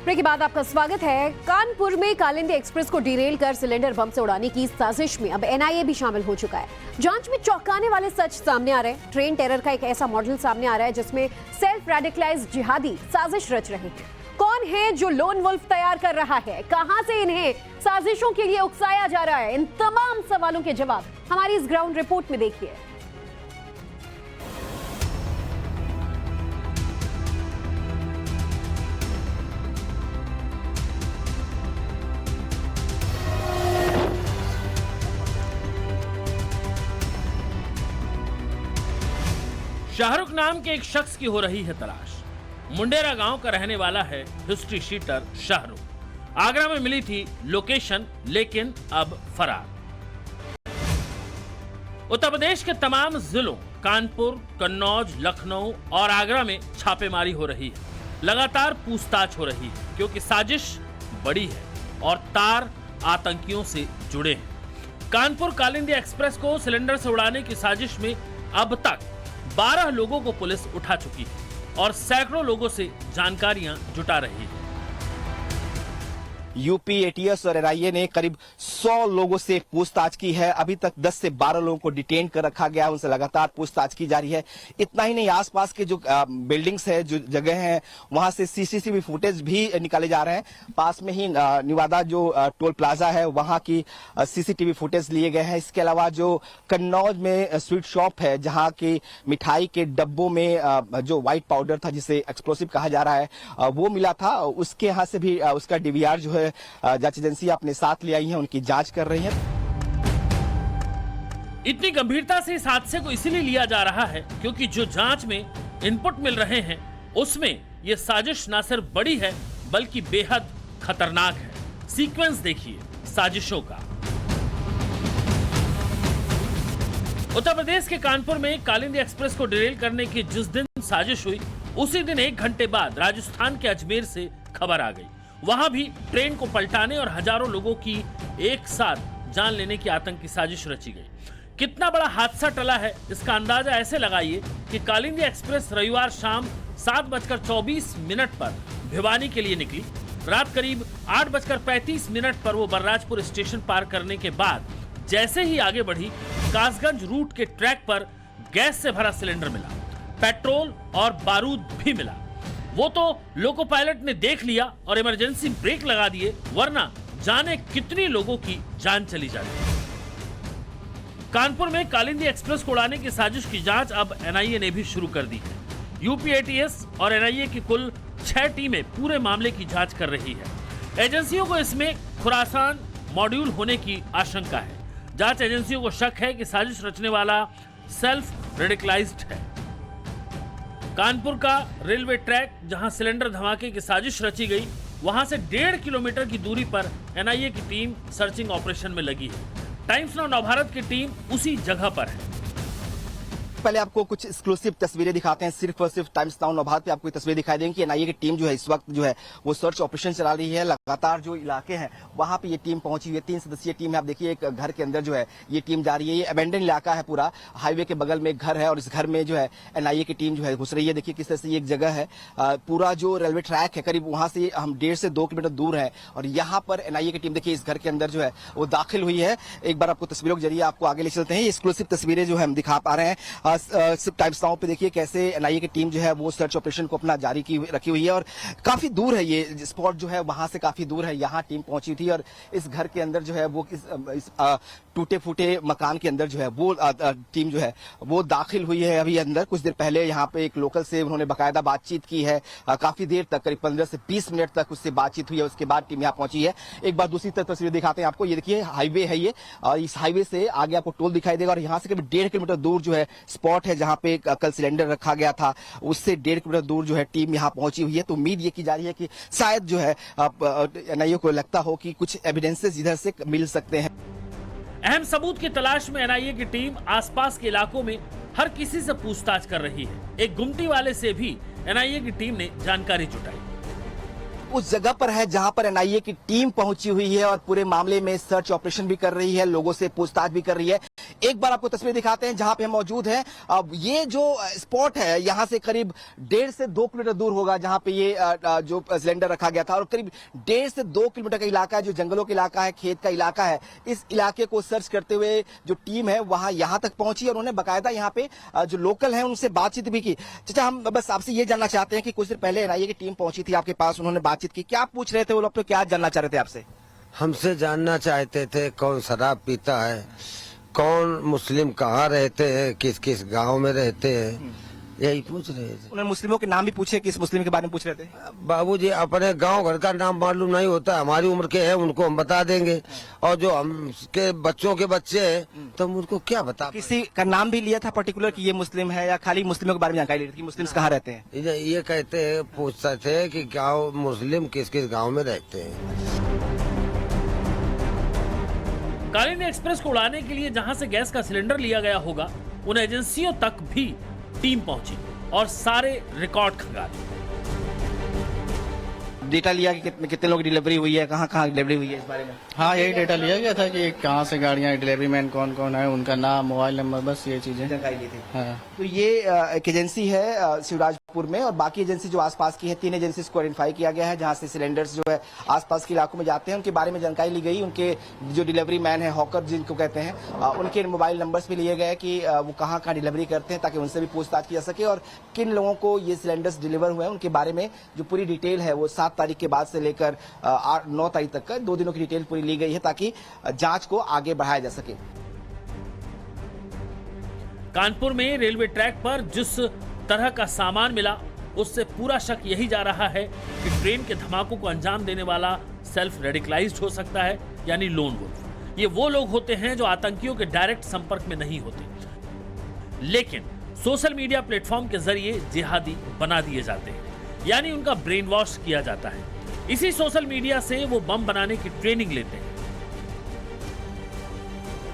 Break के बाद आपका स्वागत है। कानपुर में कालिंदी एक्सप्रेस को डिरेल कर सिलेंडर बम से उड़ाने की साजिश में अब एनआईए भी शामिल हो चुका है। जांच में चौंकाने वाले सच सामने आ रहे हैं। ट्रेन टेरर का एक ऐसा मॉडल सामने आ रहा है जिसमें सेल्फ रेडिकलाइज्ड जिहादी साजिश रच रहे हैं। कौन है जो लोन वुल्फ तैयार कर रहा है, कहां से इन्हें साजिशों के लिए उकसाया जा रहा है, इन तमाम सवालों के जवाब हमारी इस ग्राउंड रिपोर्ट में देखिए। शाहरुख नाम के एक शख्स की हो रही है तलाश। मुंडेरा गांव का रहने वाला है हिस्ट्री शीटर शाहरुख। आगरा में मिली थी लोकेशन, लेकिन अब फरार। उत्तर प्रदेश के तमाम जिलों कानपुर, कन्नौज, लखनऊ और आगरा में छापेमारी हो रही है। लगातार पूछताछ हो रही है क्योंकि साजिश बड़ी है और तार आतंकियों से जुड़े हैं। कानपुर कालिंदी एक्सप्रेस को सिलेंडर से उड़ाने की साजिश में अब तक 12 लोगों को पुलिस उठा चुकी है और सैकड़ों लोगों से जानकारियां जुटा रही है। यूपी एटीएस और एनआईए ने करीब 100 लोगों से पूछताछ की है। अभी तक 10 से 12 लोगों को डिटेन कर रखा गया, उनसे लगातार पूछताछ की जा रही है। इतना ही नहीं, आसपास के जो बिल्डिंग्स है, जो जगह है, वहां से सीसीटीवी फुटेज भी निकाले जा रहे हैं। पास में ही निवादा जो टोल प्लाजा है, वहां की सीसीटीवी फुटेज लिए गए हैं। इसके अलावा जो कन्नौज में स्वीट शॉप है, जहां की मिठाई के डब्बों में जो व्हाइट पाउडर था, जिसे एक्सप्लोसिव कहा जा रहा है, वो मिला था। उसके यहाँ से भी उसका डीवीआर जो है जांच एजेंसी अपने साथ ले आई है, उनकी जांच कर रही है। इतनी गंभीरता से इस हादसे को इसीलिए लिया जा रहा है क्योंकि जो जांच में इनपुट मिल रहे हैं उसमें ये साजिश न सिर्फ बड़ी है बल्कि बेहद खतरनाक है। सीक्वेंस देखिए साजिशों का। उत्तर प्रदेश के कानपुर में कालिंदी एक्सप्रेस को डिरेल करने की जिस दिन साजिश हुई, उसी दिन 1 घंटे बाद राजस्थान के अजमेर से खबर आ गई। वहां भी ट्रेन को पलटाने और हजारों लोगों की एक साथ जान लेने की आतंकी साजिश रची गई। कितना बड़ा हादसा टला है इसका अंदाजा ऐसे लगाइए कि कालिंदी एक्सप्रेस रविवार शाम 7:24 पर भिवानी के लिए निकली। रात करीब 8:35 पर वो बर्राजपुर स्टेशन पार करने के बाद जैसे ही आगे बढ़ी, कासगंज रूट के ट्रैक पर गैस से भरा सिलेंडर मिला, पेट्रोल और बारूद भी मिला। वो तो लोको पायलट ने देख लिया और इमरजेंसी ब्रेक लगा दिए, वरना जाने कितनी लोगों की जान चली जाती। कानपुर में कालिंदी एक्सप्रेस को उड़ाने की साजिश की जांच अब एनआईए ने भी शुरू कर दी है। यूपी एटीएस और एनआईए की कुल 6 टीमें पूरे मामले की जांच कर रही है। एजेंसियों को इसमें खुरासान मॉड्यूल होने की आशंका है। जांच एजेंसियों को शक है कि साजिश रचने वाला सेल्फ रेडिकलाइज्ड है। कानपुर का रेलवे ट्रैक जहां सिलेंडर धमाके की साजिश रची गई, वहां से 1.5 किलोमीटर की दूरी पर एनआईए की टीम सर्चिंग ऑपरेशन में लगी है। टाइम्स नाउ नवभारत की टीम उसी जगह पर है। पहले आपको कुछ एक्सक्लूसिव तस्वीरें दिखाते हैं। सिर्फ और सिर्फ टाइम्स नाउ नवभारत पे आपको तस्वीर दिखाई देंगी कि एनआईए की टीम जो है इस वक्त जो है वो सर्च ऑपरेशन चला रही है। लगातार जो इलाके हैं वहां पे ये टीम पहुंची हुई है। 3 सदस्यीय टीम है। आप देखिए एक घर के अंदर जो है ये टीम जा रही है। ये अबेंडन इलाका है पूरा, हाईवे के बगल में एक घर है और इस घर में जो है एनआईए की टीम जो है घुस रही है। देखिए किस तरह से ये एक जगह है, पूरा जो रेलवे ट्रैक है करीब वहां से हम 1.5 से 2 किलोमीटर दूर है और यहाँ पर एनआईए की टीम देखिए इस घर के अंदर जो है वो दाखिल हुई है। एक बार आपको तस्वीरों के जरिए आपको आगे ले चलते हैं। ये एक्सक्लूसिव तस्वीरें जो है हम दिखा पा रहे हैं। टाइम्स नाउ पे देखिए कैसे एनआईए की टीम जो है वो सर्च ऑपरेशन को अपना जारी रखी हुई है और काफी दूर है ये स्पॉट जो है, वहां से काफी दूर है। यहाँ टीम पहुंची थी और इस घर के अंदर जो है वो इस टूटे फूटे मकान के अंदर जो है वो टीम जो है वो दाखिल हुई है अभी अंदर। कुछ देर पहले यहाँ पे एक लोकल से उन्होंने बाकायदा बातचीत की है। काफी देर तक, करीब 15 से 20 मिनट तक उससे बातचीत हुई है। उसके बाद टीम यहाँ पहुंची है। एक बार दूसरी तरफ तस्वीर दिखाते हैं आपको। ये देखिए हाईवे है ये, और इस हाईवे से आगे आपको टोल दिखाई देगा और यहाँ से करीब 1.5 किलोमीटर दूर जो है स्पॉट है जहाँ पे कल सिलेंडर रखा गया था। उससे 1.5 किलोमीटर दूर जो है टीम यहाँ पहुंची हुई है। तो उम्मीद ये की जा रही है कि शायद जो है एनआईए को लगता हो कि कुछ एविडेंसेस इधर से मिल सकते हैं। अहम सबूत की तलाश में एनआईए की टीम आसपास के इलाकों में हर किसी से पूछताछ कर रही है। एक गुमटी वाले से भी एनआईए की टीम ने जानकारी जुटाई। उस जगह पर है जहां पर एनआईए की टीम पहुंची हुई है और पूरे मामले में सर्च ऑपरेशन भी कर रही है, लोगों से पूछताछ भी कर रही है। एक बार आपको तस्वीर दिखाते हैं जहां पे हम मौजूद हैं। अब ये जो स्पॉट है यहां से करीब 1.5 से 2 किलोमीटर दूर होगा जहां पे ये जो सिलेंडर रखा गया था, और करीब 1.5 से 2 किलोमीटर का इलाका है जो जंगलों का इलाका है, खेत का इलाका है। इस इलाके को सर्च करते हुए जो टीम है वहां यहां तक पहुंची और उन्होंने बाकायदा यहां पे जो लोकल है उनसे बातचीत भी की। चाचा, हम बस आपसे ये जानना चाहते हैं कि कुछ देर पहले एनआईए की टीम पहुंची थी आपके पास, उन्होंने बातचीत की, क्या पूछ रहे थे वो लोग, तो क्या जानना चाह रहे थे आपसे? हमसे जानना चाहते थे कौन शराब पीता है, कौन मुस्लिम कहाँ रहते हैं, किस किस गांव में रहते हैं, यही पूछ रहे थे। उन्होंने मुस्लिमों के नाम भी पूछे, किस मुस्लिम के बारे में पूछ रहे थे? बाबूजी, अपने गांव घर का नाम मालूम नहीं होता, हमारी उम्र के हैं उनको हम बता देंगे, और जो हमके बच्चों के बच्चे हैं तो हम उनको क्या बता। किसी का नाम भी लिया था पर्टिकुलर कि ये मुस्लिम है, या खाली मुस्लिमों के बारे में जानकारी ली थी, मुस्लिम कहाँ रहते हैं? ये कहते हैं, पूछते थे कि गाँव मुस्लिम किस किस गाँव में रहते हैं। कालिंदी एक्सप्रेस को उड़ाने के लिए जहां से गैस का सिलेंडर लिया गया होगा, उन एजेंसियों तक भी टीम पहुंची और सारे रिकॉर्ड खंगाले। डेटा लिया कि कितने लोग डिलीवरी हुई है, कहाँ कहाँ डिलीवरी हुई है, इस बारे में? हाँ, यही डेटा लिया गया था कि कहाँ से गाड़ियाँ, डिलीवरी मैन कौन कौन है, उनका नाम, मोबाइल नंबर, बस ये चीजें जानकारी ली थी। हाँ। तो ये एक एजेंसी है शिवराजपुर में, और बाकी एजेंसी जो आसपास की है, 3 एजेंसी को आइडेंटिफाई किया गया है जहां से सिलेंडर्स जो है आसपास के इलाकों में जाते हैं, उनके बारे में जानकारी ली गई। उनके जो डिलीवरी मैन है, हॉकर जिनको कहते हैं, उनके मोबाइल नंबर्स भी लिए गए कि वो कहाँ कहाँ डिलीवरी करते हैं, ताकि उनसे भी पूछताछ की जा सके, और किन लोगों को ये सिलेंडर्स डिलीवर हुए हैं उनके बारे में जो पूरी डिटेल है वो 7 तारीख के बाद से लेकर 9 तारीख तक का 2 दिनों की डिटेल पूरी ली गई है, ताकि जांच को आगे बढ़ाया जा सके। कानपुर में रेलवे ट्रैक पर जिस तरह का सामान मिला, उससे पूरा शक यही जा रहा है कि ट्रेन के धमाकों को अंजाम देने वाला सेल्फ रेडिकलाइज्ड हो सकता है, यानी लोन वुल्फ। ये वो लोग होते हैं जो आतंकियों के डायरेक्ट संपर्क में नहीं होते, लेकिन सोशल मीडिया प्लेटफॉर्म के जरिए जिहादी बना दिए जाते हैं, यानी उनका ब्रेन वॉश किया जाता है। इसी सोशल मीडिया से वो बम बनाने की ट्रेनिंग लेते हैं।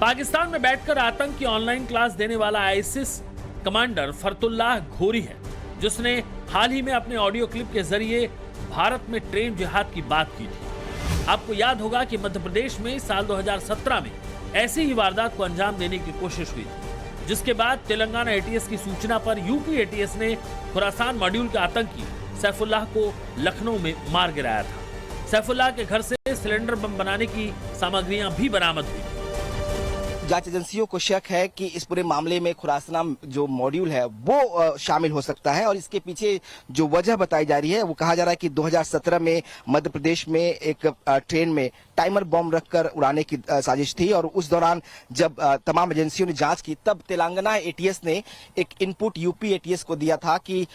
पाकिस्तान में बैठकर आतंक की ऑनलाइन क्लास देने वाला आईसिस कमांडर फरतुल्लाह घोरी है, जिसने हाल ही में अपने ऑडियो क्लिप के जरिए भारत में ट्रेन जिहाद की बात की थी। आपको याद होगा कि मध्य प्रदेश में साल 2017 में ऐसी ही वारदात को अंजाम देने की कोशिश हुई थी, जिसके बाद तेलंगाना एटीएस की सूचना पर यूपी एटीएस ने खुरासान मॉड्यूल के आतंकी सैफुल्लाह को लखनऊ में मार गिराया था। सैफुल्लाह के घर से सिलेंडर बम बनाने की सामग्रियां भी बरामद हुई। जांच एजेंसियों को शक है कि इस पूरे मामले में खुरासना जो मॉड्यूल है वो शामिल हो सकता है, और इसके पीछे जो वजह बताई जा रही है वो कहा जा रहा है कि 2017 में मध्य प्रदेश में एक ट्रेन में टाइमर बॉम्ब रखकर उड़ाने की साजिश थी, और उस दौरान जब तमाम एजेंसियों ने जांच की, तब तेलंगाना एटीएस ने एक इनपुट यूपी एटीएस को दिया था कि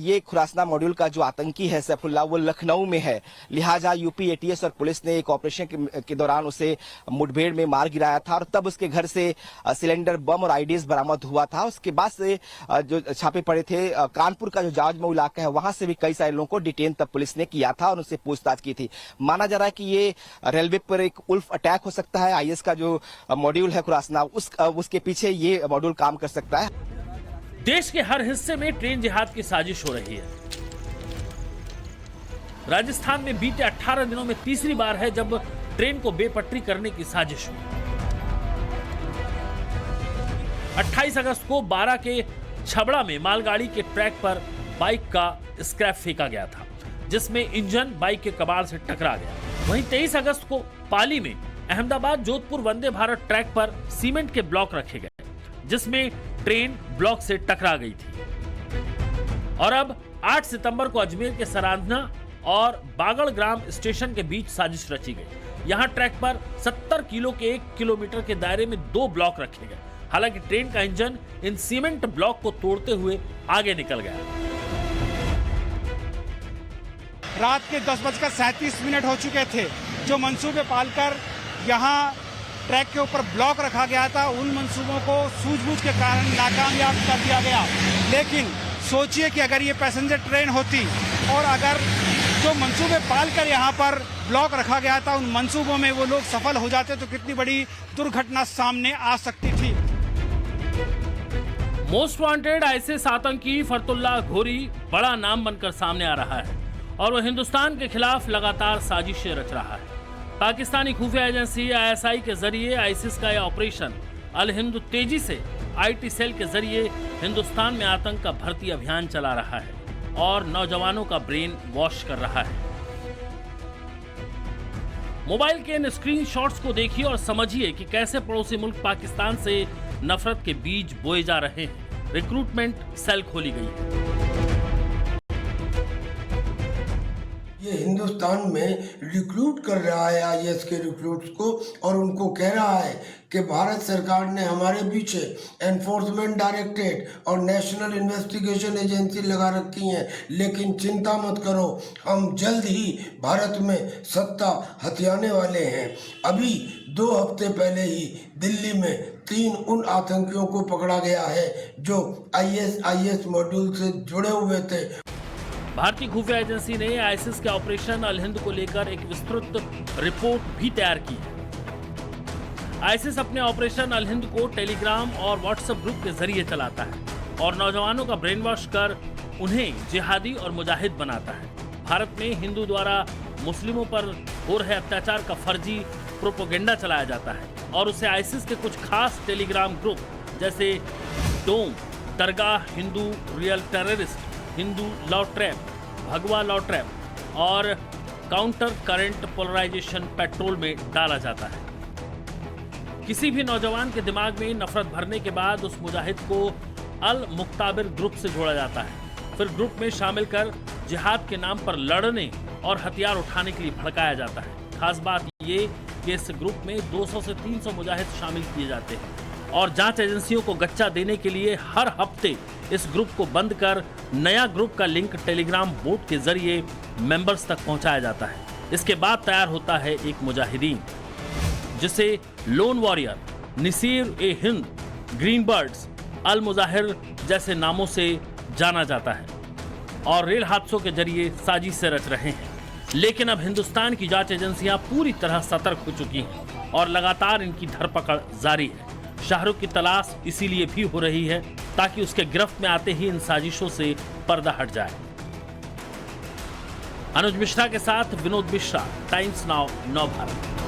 ये खुरासना मॉड्यूल का जो आतंकी है सैफुल्लाह, वो लखनऊ में है। लिहाजा यूपी एटीएस और पुलिस ने एक ऑपरेशन के दौरान उसे मुठभेड़ में मार गिराया था, और तब उसके घर से सिलेंडर बम और आईडीज बरामद हुआ था। उसके बाद से जो छापे पड़े थे, कानपुर का जो जाजमऊ इलाका है वहां से भी कई सारे लोगों को डिटेन तब पुलिस ने किया था और उनसे पूछताछ की थी। माना जा रहा है कि ये रेलवे पर एक उल्फ अटैक हो सकता है। आईएस का जो मॉड्यूल है खुरासना, उसके पीछे ये मॉड्यूल काम कर सकता है। देश के हर हिस्से में ट्रेन जिहाद की साजिश हो रही है। राजस्थान में बीते 18 दिनों में तीसरी बार है जब ट्रेन को बेपटरी करने की साजिश हुई। 28 अगस्त को 12 के छबड़ा में मालगाड़ी के ट्रैक पर बाइक का स्क्रैप फेंका गया था, जिसमें इंजन बाइक के कबाड़ से टकरा गया। वहीं 23 अगस्त को पाली में अहमदाबाद जोधपुर वंदे भारत ट्रैक पर सीमेंट के ब्लॉक रखे गए, जिसमें ट्रेन ब्लॉक से टकरा गई थी। और अब 8 सितंबर को अजमेर के सराधना और बागड़ ग्राम स्टेशन के बीच साजिश रची गई। यहां ट्रैक पर 70 किलो के 1 किलोमीटर के दायरे में 2 ब्लॉक रखे गए। हालांकि ट्रेन का इंजन इन सीमेंट ब्लॉक को तोड़ते हुए आगे निकल गया। रात के 10:37 हो चुके थे। जो मंसूबे पालकर यहाँ ट्रैक के ऊपर ब्लॉक रखा गया था, उन मंसूबों को सूझबूझ के कारण नाकामयाब कर दिया गया। लेकिन सोचिए कि अगर ये पैसेंजर ट्रेन होती और अगर जो मंसूबे पालकर यहाँ पर ब्लॉक रखा गया था, उन मंसूबों में वो लोग सफल हो जाते तो कितनी बड़ी दुर्घटना सामने आ सकती थी। मोस्ट वांटेड आईएसआईएस आतंकी फरतुल्लाह घोरी बड़ा नाम बनकर सामने आ रहा है और वह हिंदुस्तान के खिलाफ लगातार साजिशें रच रहा है। पाकिस्तानी खुफिया एजेंसी आईएसआई के जरिए आईसिस का यह ऑपरेशन अल हिंद तेजी से आईटी सेल के जरिए हिंदुस्तान में आतंक का भर्ती अभियान चला रहा है और नौजवानों का ब्रेन वॉश कर रहा है। मोबाइल के इन स्क्रीनशॉट्स को देखिए और समझिए कि कैसे पड़ोसी मुल्क पाकिस्तान से नफरत के बीज बोए जा रहे हैं। रिक्रूटमेंट सेल खोली गई है। ये हिंदुस्तान में रिक्रूट कर रहा है आईएस के रिक्रूट्स को और उनको कह रहा है कि भारत सरकार ने हमारे पीछे एनफोर्समेंट डायरेक्टरेट और नेशनल इन्वेस्टिगेशन एजेंसी लगा रखी हैं, लेकिन चिंता मत करो, हम जल्द ही भारत में सत्ता हथियाने वाले हैं। अभी 2 हफ्ते पहले ही दिल्ली में 3 उन आतंकियों को पकड़ा गया है जो आईएस मॉड्यूल से जुड़े हुए थे। भारतीय खुफिया एजेंसी ने आईसिस के ऑपरेशन अल हिंद को लेकर एक विस्तृत रिपोर्ट भी तैयार की है। आईसिस अपने ऑपरेशन अल हिंद को टेलीग्राम और व्हाट्सएप ग्रुप के जरिए चलाता है और नौजवानों का ब्रेन वॉश कर उन्हें जिहादी और मुजाहिद बनाता है। भारत में हिंदू द्वारा मुस्लिमों पर हो रहे अत्याचार का फर्जी प्रोपोगेंडा चलाया जाता है और उसे आईसिस के कुछ खास टेलीग्राम ग्रुप जैसे डोम, दरगाह Hindu real terrorist, Hindu law trap, भगवा लॉ ट्रैप और काउंटर करंट पोलराइजेशन पेट्रोल में डाला जाता है। किसी भी नौजवान के दिमाग में नफरत भरने के बाद उस मुजाहिद को अल मुक्ताबिर ग्रुप से जोड़ा जाता है। फिर ग्रुप में शामिल कर जिहाद के नाम पर लड़ने और हथियार उठाने के लिए भड़काया जाता है। खास बात ये कि इस ग्रुप में 200 से 300 मुजाहिद शामिल किए जाते हैं और जांच एजेंसियों को गच्चा देने के लिए हर हफ्ते इस ग्रुप को बंद कर नया ग्रुप का लिंक टेलीग्राम बोट के जरिए मेंबर्स तक पहुंचाया जाता है। इसके बाद तैयार होता है एक मुजाहिदीन जिसे लोन वॉरियर, नसीर ए हिंद, ग्रीन बर्ड्स, अल मुजाहिर जैसे नामों से जाना जाता है और रेल हादसों के जरिए साजिश से रच रहे हैं। लेकिन अब हिंदुस्तान की जांच एजेंसियां पूरी तरह सतर्क हो चुकी हैं और लगातार इनकी धरपकड़ जारी है। शाहरुख की तलाश इसीलिए भी हो रही है ताकि उसके गिरफ्त में आते ही इन साजिशों से पर्दा हट जाए। अनुज मिश्रा के साथ विनोद मिश्रा, टाइम्स नाउ, नव भारत।